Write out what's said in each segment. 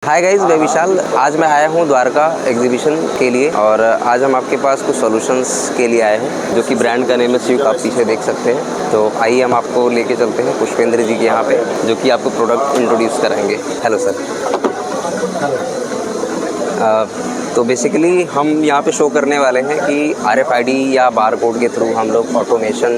Hi guys, मैं विशाल। आज मैं आया हूँ द्वारका एग्जीबिशन के लिए और आज हम आपके पास कुछ सॉल्यूशंस के लिए आए हैं जो कि ब्रांड का नेम है स्यूक, आप पीछे देख सकते हैं। तो आइए हम आपको लेके चलते हैं पुष्पेंद्र जी के यहाँ पे, जो कि आपको प्रोडक्ट इंट्रोड्यूस कराएंगे। Hello sir. तो बेसिकली हम यहाँ पे शो करने वाले हैं कि RFID या बार कोड के थ्रू हम लोग ऑटोमेशन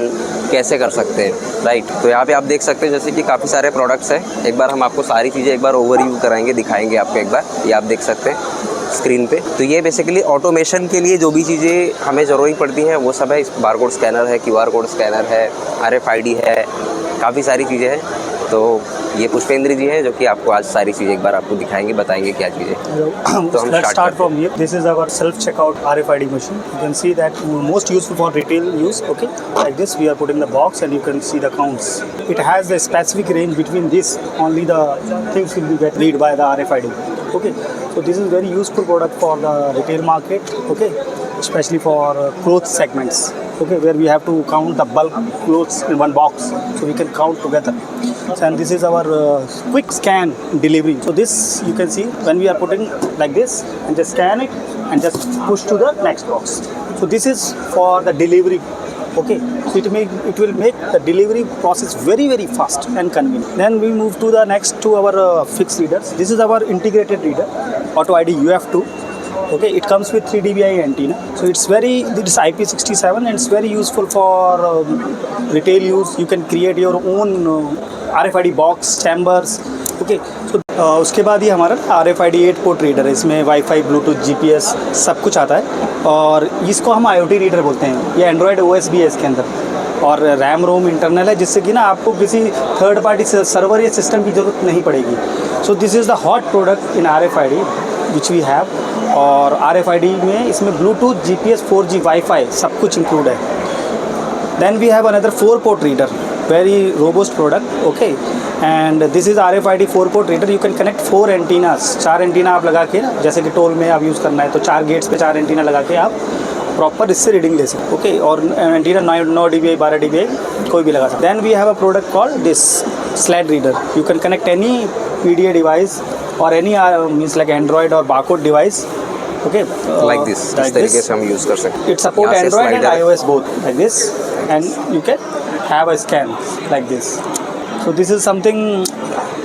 कैसे कर सकते हैं, राइट। तो यहाँ पे आप देख सकते हैं जैसे कि काफ़ी सारे प्रोडक्ट्स हैं। एक बार हम आपको सारी चीज़ें एक बार ओवरव्यू कराएंगे, दिखाएंगे आपको एक बार। ये आप देख सकते हैं स्क्रीन पे। तो ये बेसिकली ऑटोमेशन के लिए जो भी चीज़ें हमें ज़रूरत पड़ती हैं वो सब है। बार कोड स्कैनर है, QR कोड स्कैनर है, RFID है, काफ़ी सारी चीज़ें हैं। तो ये पुष्पेंद्र जी हैं जो कि आपको आज सारी चीज़ें एक बार आपको दिखाएंगे, बताएंगे क्या चीज़ें। तो हम let's start from here. This is our self checkout RFID machine. You can see that most useful for retail use. Okay, like this we are putting the box and you can see the counts. It has a specific range between this. Only the things will be get read by the RFID. Okay, so this is very useful product for the retail market. Okay, especially for clothes segments. Okay, where we have to count the bulk clothes in one box, so we can count together. And this is our quick scan delivery. So this you can see when we are putting like this and just scan it and just push to the next box. So this is for the delivery. Okay, so it will make the delivery process very fast and convenient. Then we move to the next to our fixed readers. This is our integrated reader, Auto ID UF2. Okay, it comes with 3 dBi antenna, so it's IP67 and it's very useful for retail use. You can create your own RFID box chambers. Okay, so उसके बाद ये हमारा RFID 8 port reader है। इसमें wifi, Bluetooth, GPS सब कुछ आता है और इसको हम IoT रीडर बोलते हैं। ये एंड्रॉयड OS भी है इसके अंदर और रैम रोम इंटरनल है, जिससे कि ना आपको किसी थर्ड पार्टी सर्वर या सिस्टम की ज़रूरत नहीं पड़ेगी। So this is the hot product in RFID which we have. और RFID में इसमें ब्लूटूथ, GPS, 4G, वाईफाई सब कुछ इंक्लूड है। Then we have another 4 port reader, very robust product. Okay, and this is RFID 4 port reader. You can connect 4 antennas. 4 antenna आप लगा के ना, जैसे कि टोल में आप यूज़ करना है तो 4 गेट्स पे 4 एंटीना लगा के आप प्रॉपर इससे रीडिंग ले सकते। ओके, और एंटीना 9 dBi 12 dBi कोई भी लगा सकते। Then we have a product called this sled reader. You can connect any PDA device और एनी मीन्स लाइक एंड्रॉयड और barcode device. Okay, like this. इस तरीके से हम यूज़ कर सकते हैं. It support Android and iOS both, like this, and you can have a scan like this. So this is something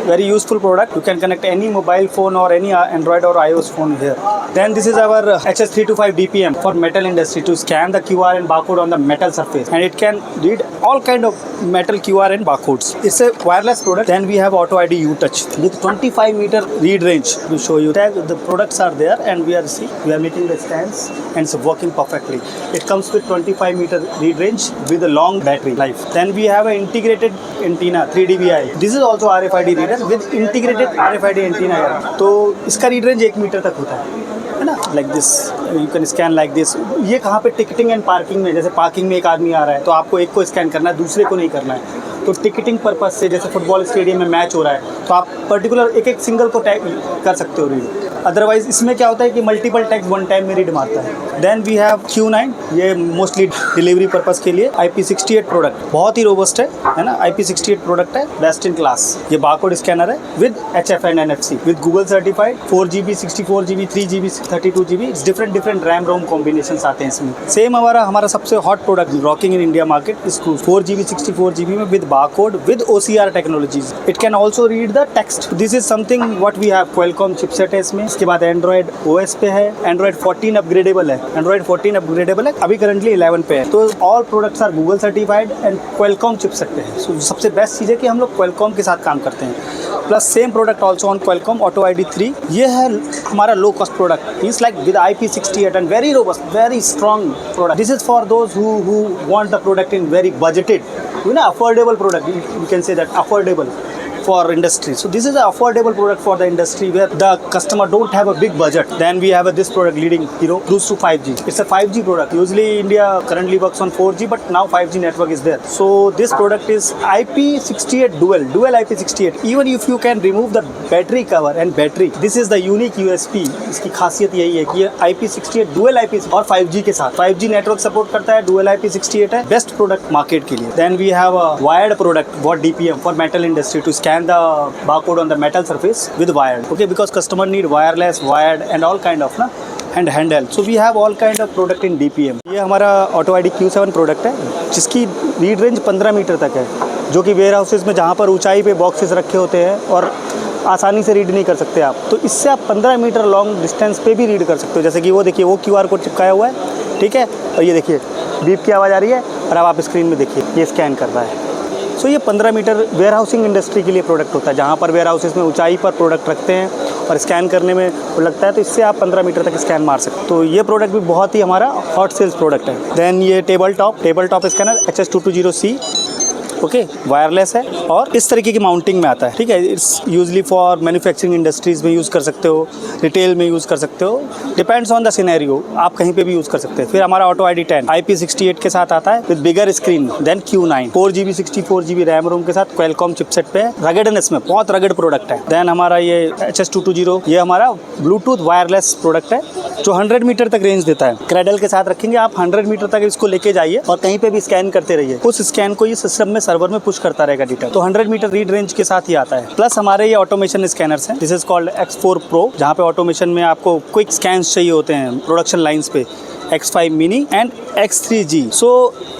very useful product. You can connect any mobile phone or any Android or iOS phone here. Then this is our HS325 DPM for metal industry to scan the QR and barcode on the metal surface, and it can read all kind of metal QR and barcodes. It's a wireless product. Then we have Auto ID UTouch with 25 meter read range. To show you that the products are there, and we are making the scans and it's working perfectly. It comes with 25 meter read range with a long battery life. Then we have an integrated antenna 3 dBi. This is also RFID reader with integrated RFID antenna. तो इसका read range 1 metre तक होता है ना, like this you can scan like this. ये कहाँ पे ticketing and parking में, जैसे पार्किंग में एक आदमी आ रहा है तो आपको एक को स्कैन करना है, दूसरे को नहीं करना है. तो टिकटिंग पर्पज से, जैसे फुटबॉल स्टेडियम में मैच हो रहा है तो आप पर्टिकुलर एक सिंगल को टैग कर सकते हो रीड. अदरवाइज इसमें क्या होता है कि मल्टीपल टैग्स वन टाइम में रीड मारता है. Then we have Q9. ये मोस्टली डिलीवरी पर्पस के लिए IP68 प्रोडक्ट, बहुत ही रोबस्ट है ना. IP68 प्रोडक्ट है, बेस्ट इन क्लास. ये बारकोड स्कैनर है with HF and NFC with Google certified. 4GB, 64GB, 3GB, 32GB, different RAM ROM combination आते हैं इसमें. सेम हमारा सबसे hot product rocking in India market is 4GB, 64GB में with barcode with OCR technologies. It can also read the text. This is something what we have. Qualcomm chipset है इसमें. इसके बाद एंड्रॉयड OS पे है. Android 14 upgradeable है. Android 14 upgradeable है, अभी करंटली 11 पे है. तो all products are Google certified and Qualcomm chipset पे है. सो सबसे बेस्ट चीज़ है कि हम लोग क्वालकॉम के साथ काम करते हैं. Plus same product also on Qualcomm Auto ID 3. ये है हमारा low cost product. It's like with IP68 and very robust, very strong product. This is for those who want the product in very budgeted, affordable product. You can say that affordable for industry. So this is an affordable product for the industry where the customer don't have a big budget. Then we have this product leading cruise to 5G. It's a 5G product. Usually India currently works on 4G, but now 5G network is there. So this product is IP68 dual IP68. Even if you can remove the battery cover and battery, this is the unique USP. इसकी खासियत यही है कि ये IP68 dual IP और 5G के साथ 5G network support करता है. dual IP68 है, बेस्ट प्रोडक्ट मार्केट के लिए. Then we have a wired product, what DPM for metal industry to scan scan the barcode on the metal surface with wired. Okay, because customer need wireless, wired and all kind of ना and handheld. So we have all kind of product in DPM. ये हमारा auto ID Q7 product है जिसकी read range 15 metre तक है, जो कि where houses में जहाँ पर ऊंचाई पे बॉक्सेस रखे होते हैं और आसानी से रीड नहीं कर सकते आप, तो इससे आप 15 मीटर लॉन्ग डिस्टेंस पे भी रीड कर सकते हो। जैसे कि वो देखिए, वो QR कोड चिपकाया हुआ है, ठीक है, और ये देखिए बीप की आवाज़ आ रही है और अब आप स्क्रीन में देखिए ये स्कैन कर रहा है। सो ये 15 मीटर वेयर हाउसिंग इंडस्ट्री के लिए प्रोडक्ट होता है, जहाँ पर वेयर हाउसेस में ऊंचाई पर प्रोडक्ट रखते हैं और स्कैन करने में वो लगता है, तो इससे आप 15 मीटर तक स्कैन मार सकते हो। तो ये प्रोडक्ट भी बहुत ही हमारा हॉट सेल्स प्रोडक्ट है। देन ये table top scanner HS220C, okay, wireless है और इस तरीके की माउंटिंग में आता है, ठीक है। It's usually for manufacturing industries में यूज़ कर सकते हो, रिटेल में यूज़ कर सकते हो, डिपेंड्स ऑन द सिनेरियो, आप कहीं पे भी यूज़ कर सकते हैं। फिर हमारा ऑटो ID 10 IP68 के साथ आता है with bigger screen than Q9, 4GB 64GB RAM ROM के साथ क्वालकॉम चिपसेट पे है, रगेडनेस में बहुत रगड़ प्रोडक्ट है। देन हमारा ये HS220, ये हमारा ब्लूटूथ वायरलेस प्रोडक्ट है जो 100 मीटर तक रेंज देता है। क्रेडल के साथ रखेंगे आप, 100 मीटर तक इसको लेके जाइए और कहीं पे भी स्कैन करते रहिए, उस स्कैन को ये सिस्टम में सर्वर में पुश करता रहेगा डेटा। तो 100 मीटर रीड रेंज के साथ ही आता है। प्लस हमारे ये ऑटोमेशन स्कैनर्स हैं, this is called X4 Pro, जहाँ पे ऑटोमेशन में आपको क्विक स्कैन्स चाहिए होते हैं प्रोडक्शन लाइंस पे, X5 Mini एंड X3G। सो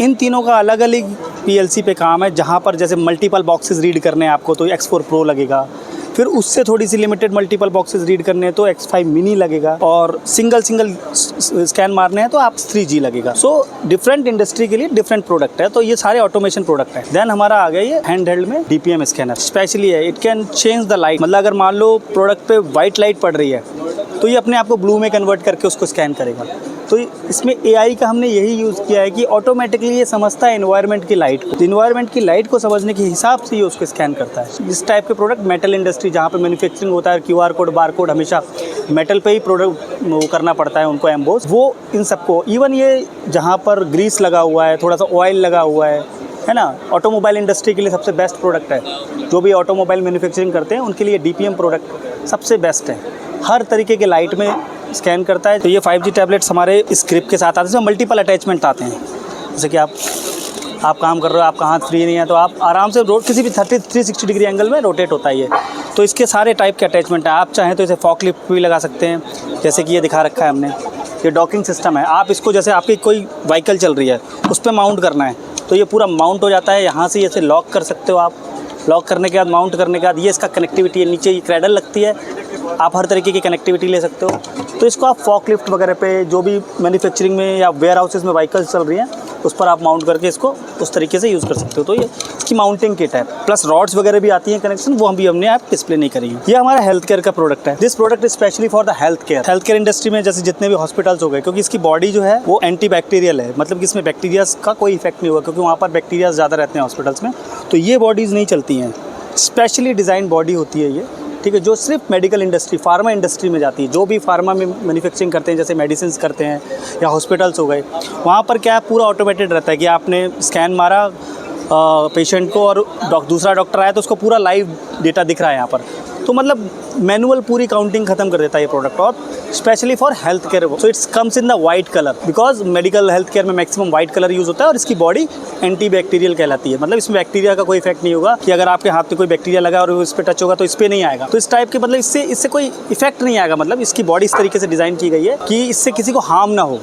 इन तीनों का अलग अलग PLC पे काम है, जहाँ पर जैसे मल्टीपल बॉक्सेस रीड करने हैं आपको तो X4 Pro लगेगा, फिर उससे थोड़ी सी लिमिटेड मल्टीपल बॉक्सेस रीड करने हैं तो X5 Mini लगेगा, और सिंगल स्कैन मारने हैं तो आप 3G लगेगा। सो डिफरेंट इंडस्ट्री के लिए डिफरेंट प्रोडक्ट है, तो ये सारे ऑटोमेशन प्रोडक्ट है। देन हमारा आ गया ये हैंड हेल्ड में DPM स्कैनर, स्पेशली है, it can change the light, मतलब अगर मान लो प्रोडक्ट पे वाइट लाइट पड़ रही है तो ये अपने आप को ब्लू में कन्वर्ट करके उसको स्कैन करेगा। तो इसमें AI का हमने यही यूज़ किया है कि ऑटोमेटिकली ये समझता है एनवायरनमेंट की लाइट को, एनवायरनमेंट की लाइट को समझने के हिसाब से ये उसको स्कैन करता है। इस टाइप के प्रोडक्ट मेटल इंडस्ट्री जहाँ पे मैन्युफैक्चरिंग होता है, QR कोड बार कोड हमेशा मेटल पे ही प्रोडक्ट वो करना पड़ता है उनको एम्बोस, वो इन सबको, इवन ये जहाँ पर ग्रीस लगा हुआ है, थोड़ा सा ऑयल लगा हुआ है ना, ऑटोमोबाइल इंडस्ट्री के लिए सबसे बेस्ट प्रोडक्ट है। जो भी ऑटोमोबाइल मैन्युफैक्चरिंग करते हैं उनके लिए DPM प्रोडक्ट सबसे बेस्ट है, हर तरीके के लाइट में स्कैन करता है। तो ये 5G टैबलेट्स हमारे इस ग्रिप के साथ आते हैं, इसमें मल्टीपल अटैचमेंट आते हैं। जैसे कि आप काम कर रहे हो, आपका हाथ फ्री नहीं है, तो आप आराम से किसी भी 360 डिग्री एंगल में रोटेट होता है ये। तो इसके सारे टाइप के अटैचमेंट हैं, आप चाहें तो इसे फॉकलिफ्ट भी लगा सकते हैं, जैसे कि ये दिखा रखा है हमने, ये डॉकिंग सिस्टम है। आप इसको जैसे आपकी कोई व्हीकल चल रही है उस पर माउंट करना है तो ये पूरा माउंट हो जाता है, यहाँ से इसे लॉक कर सकते हो आप, लॉक करने के बाद माउंट करने के बाद ये इसका कनेक्टिविटी है, नीचे ये क्रैडल लगती है, आप हर तरीके की कनेक्टिविटी ले सकते हो। तो इसको आप फॉकलिफ्ट वगैरह पे, जो भी मैन्युफैक्चरिंग में या वेयर हाउसेज में व्हीकल्स चल रही हैं उस पर आप माउंट करके इसको उस तरीके से यूज़ कर सकते हो। तो ये इसकी माउंटिंग किट है, प्लस रॉड्स वगैरह भी आती हैं कनेक्शन, वो हमने आप डिस्प्ले नहीं करी है। ये हमारा हेल्थ केयर का प्रोडक्ट है, this product is specially for the health care industry में, जैसे जितने भी हॉस्पिटल्स हो गए, क्योंकि इसकी बॉडी जो है वो एंटी बैक्टीरियल है, मतलब कि इसमें बैक्टीरिया का कोई इफेक्ट नहीं होगा, क्योंकि वहाँ पर बैक्टीरिया ज़्यादा रहते हैं हॉस्पिटल्स में, तो ये बॉडीज़ नहीं चलती हैं। स्पेशली डिज़ाइन बॉडी होती है ये, ठीक है, जो सिर्फ मेडिकल इंडस्ट्री, फार्मा इंडस्ट्री में जाती है। जो भी फार्मा में मैन्युफैक्चरिंग करते हैं, जैसे मेडिसिन करते हैं या हॉस्पिटल्स हो गए, वहाँ पर क्या पूरा ऑटोमेटेड रहता है कि आपने स्कैन मारा पेशेंट को और दूसरा डॉक्टर आया तो उसको पूरा लाइव डेटा दिख रहा है यहाँ पर। तो मतलब मैनुअल पूरी काउंटिंग खत्म कर देता है ये प्रोडक्ट, और specially for health care. So it's comes in the white colour, because medical health care में मैक्सिमम वाइट कलर यूज़ होता है, और इसकी बॉडी एंटी बैक्टीरियल कहलाती है, मतलब इसमें बैक्टीरिया का कोई इफेक्ट नहीं होगा कि अगर आपके हाथ में कोई बैक्टीरिया लगा और इस पर टच होगा तो इस पर नहीं आएगा। तो इस टाइप के मतलब इससे कोई इफेक्ट नहीं आएगा, मतलब इसकी बॉडी इस तरीके से डिज़ाइन की गई है कि इससे किसी को हार्म ना हो।